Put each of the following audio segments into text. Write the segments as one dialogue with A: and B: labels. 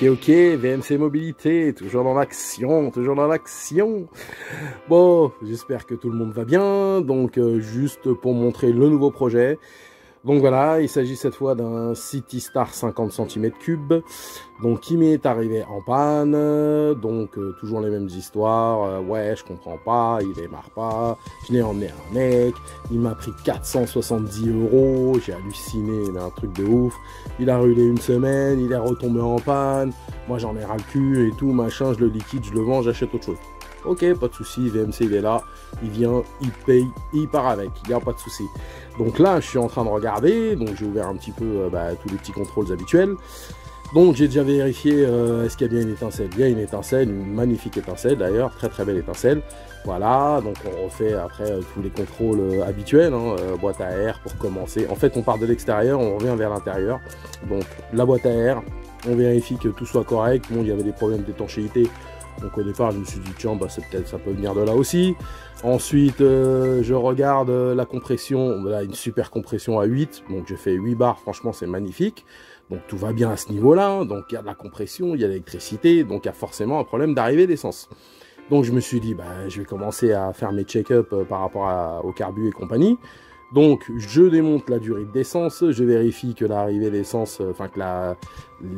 A: Ok, VMC Mobilité, toujours dans l'action, toujours dans l'action. Bon, j'espère que tout le monde va bien. Donc, juste pour montrer le nouveau projet. Donc voilà, il s'agit cette fois d'un City Star 50 cm3, donc qui m'est arrivé en panne, donc toujours les mêmes histoires, ouais je comprends pas, il démarre pas, je l'ai emmené à un mec, il m'a pris 470 €, j'ai halluciné, mais un truc de ouf, il a roulé une semaine, il est retombé en panne, moi j'en ai ras le cul et tout, machin, je le liquide, je le vends, j'achète autre chose. Ok, pas de souci, VMC il est là, il vient, il paye, il part avec, il n'y a pas de souci. Donc là, je suis en train de regarder, donc j'ai ouvert un petit peu tous les petits contrôles habituels. Donc j'ai déjà vérifié est-ce qu'il y a bien une étincelle. Il y a une étincelle, une magnifique étincelle d'ailleurs, très très belle étincelle. Voilà, donc on refait après tous les contrôles habituels, hein, boîte à air pour commencer. En fait, on part de l'extérieur, on revient vers l'intérieur. Donc la boîte à air, on vérifie que tout soit correct. Bon, il y avait des problèmes d'étanchéité. Donc au départ je me suis dit tiens peut-être ça peut venir de là aussi. Ensuite je regarde la compression, voilà une super compression à 8, donc j'ai fait 8 bars, franchement c'est magnifique. Donc tout va bien à ce niveau là, donc il y a de la compression, il y a de l'électricité, donc il y a forcément un problème d'arrivée d'essence. Donc je me suis dit je vais commencer à faire mes check-up par rapport au carbu et compagnie. Donc je démonte la durée d'essence, je vérifie que l'arrivée d'essence, enfin que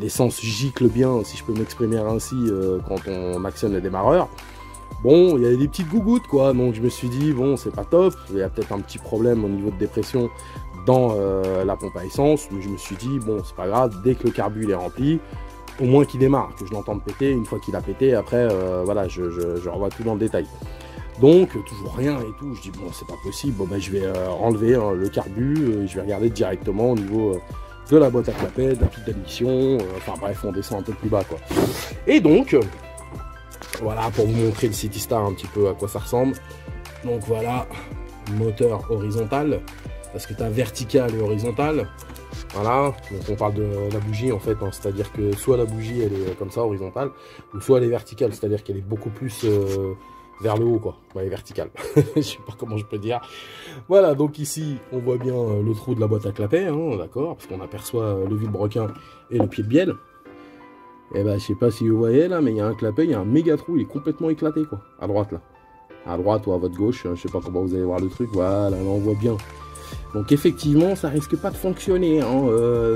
A: l'essence gicle bien, si je peux m'exprimer ainsi, quand on actionne le démarreur. Bon, il y avait des petites gougouttes quoi, donc je me suis dit bon c'est pas top, il y a peut-être un petit problème au niveau de dépression dans la pompe à essence, mais je me suis dit bon c'est pas grave, dès que le carbu il est rempli, au moins qu'il démarre, que je l'entende péter, une fois qu'il a pété, après voilà je revois tout dans le détail. Donc toujours rien et tout, je dis bon c'est pas possible, bon je vais enlever le carbu, je vais regarder directement au niveau de la boîte à clapet, de la pile d'admission, enfin bref on descend un peu plus bas quoi. Et donc voilà pour vous montrer le City Star un petit peu à quoi ça ressemble. Donc voilà, moteur horizontal, parce que tu as vertical et horizontal. Voilà, donc on parle de la bougie en fait, hein, c'est-à-dire que soit la bougie elle est comme ça horizontale, ou soit elle est verticale, c'est-à-dire qu'elle est beaucoup plus vers le haut quoi, ouais, vertical. Je sais pas comment je peux dire. Voilà, donc ici on voit bien le trou de la boîte à clapet, hein, d'accord, parce qu'on aperçoit le vilebrequin et le pied de bielle. Et je sais pas si vous voyez là, mais il y a un clapet, il y a un méga trou, il est complètement éclaté quoi, à droite là. À droite ou à votre gauche, je sais pas comment vous allez voir le truc, voilà, là on voit bien. Donc effectivement, ça risque pas de fonctionner, hein.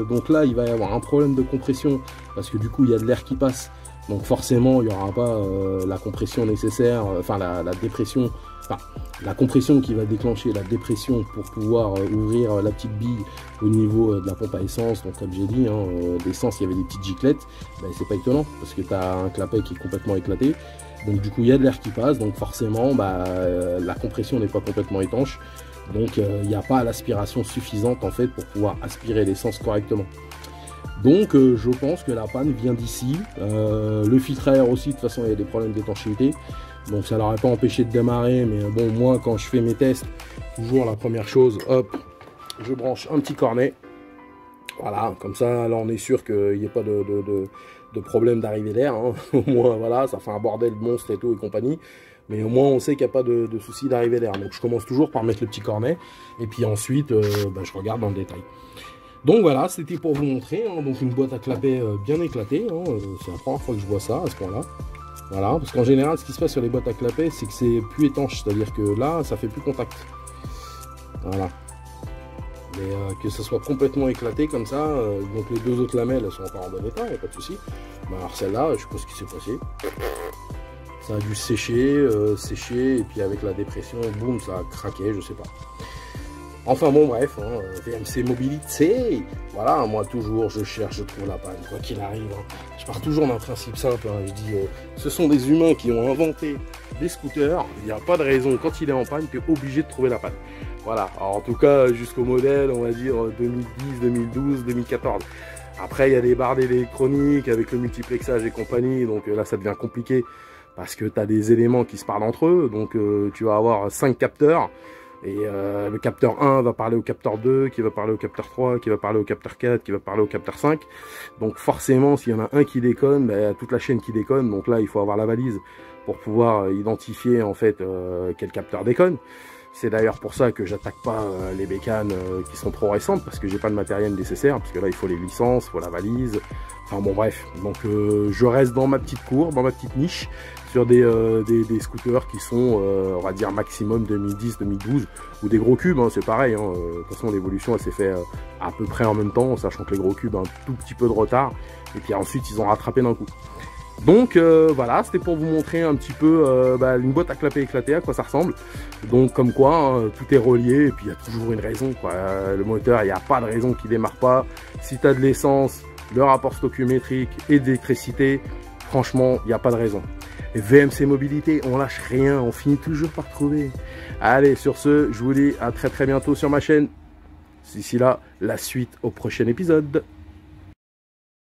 A: Donc là il va y avoir un problème de compression, parce que du coup il y a de l'air qui passe. Donc forcément, il n'y aura pas la compression nécessaire, enfin la dépression, enfin la compression qui va déclencher la dépression pour pouvoir ouvrir la petite bille au niveau de la pompe à essence. Donc comme j'ai dit, d'essence, il y avait des petites giclettes. C'est pas étonnant, parce que tu as un clapet qui est complètement éclaté. Donc du coup, il y a de l'air qui passe, donc forcément, la compression n'est pas complètement étanche. Donc il n'y a pas l'aspiration suffisante en fait pour pouvoir aspirer l'essence correctement. Donc je pense que la panne vient d'ici. Le filtre à air aussi, de toute façon il y a des problèmes d'étanchéité, donc ça l'aurait pas empêché de démarrer. Mais bon, moi quand je fais mes tests, toujours la première chose, hop, je branche un petit cornet. Voilà, comme ça là on est sûr qu'il n'y ait pas de problème d'arrivée d'air, hein. Au moins voilà, ça fait un bordel monstre et tout et compagnie, mais au moins on sait qu'il n'y a pas de souci d'arrivée d'air. Donc je commence toujours par mettre le petit cornet, et puis ensuite je regarde dans le détail. Donc voilà, c'était pour vous montrer, hein, donc une boîte à clapet bien éclatée, hein, c'est la première fois que je vois ça à ce point-là. Voilà, parce qu'en général, ce qui se passe sur les boîtes à clapet, c'est que c'est plus étanche, c'est-à-dire que là, ça fait plus contact. Voilà. Mais que ça soit complètement éclaté comme ça, donc les deux autres lamelles, elles sont encore en bon état, il n'y a pas de souci. Alors celle-là, je sais pas ce qui s'est passé. Ça a dû sécher, et puis avec la dépression, boum, ça a craqué, je sais pas. Enfin bon bref, hein, VMC Mobilité, voilà, moi toujours je cherche, je trouve la panne, quoi qu'il arrive. Hein. Je pars toujours d'un principe simple, hein, je dis, ce sont des humains qui ont inventé des scooters, il n'y a pas de raison, quand il est en panne, tu es obligé de trouver la panne. Voilà, alors en tout cas jusqu'au modèle, on va dire 2010, 2012, 2014. Après il y a des barres électroniques avec le multiplexage et compagnie, donc là ça devient compliqué, parce que tu as des éléments qui se parlent entre eux, donc tu vas avoir 5 capteurs. Et le capteur 1 va parler au capteur 2, qui va parler au capteur 3, qui va parler au capteur 4, qui va parler au capteur 5. Donc forcément, s'il y en a un qui déconne, toute la chaîne qui déconne. Donc là, il faut avoir la valise pour pouvoir identifier en fait quel capteur déconne. C'est d'ailleurs pour ça que j'attaque pas les bécanes qui sont trop récentes, parce que j'ai pas le matériel nécessaire, parce que là il faut les licences, il faut la valise, enfin bon bref. Donc je reste dans ma petite cour, dans ma petite niche, sur des scooters qui sont, on va dire, maximum 2010-2012, ou des gros cubes, hein, c'est pareil, hein. De toute façon l'évolution elle s'est fait à peu près en même temps, sachant que les gros cubes ont un tout petit peu de retard, et puis ensuite ils ont rattrapé d'un coup. Donc voilà, c'était pour vous montrer un petit peu une boîte à clapper éclatée, à quoi ça ressemble. Donc comme quoi, hein, tout est relié, et puis il y a toujours une raison, quoi. Le moteur, il n'y a pas de raison qu'il démarre pas. Si tu as de l'essence, le rapport stoichiométrique et d'électricité, franchement, il n'y a pas de raison. Et VMC Mobilité, on lâche rien, on finit toujours par trouver. Allez, sur ce, je vous dis à très bientôt sur ma chaîne. D'ici là, la suite au prochain épisode.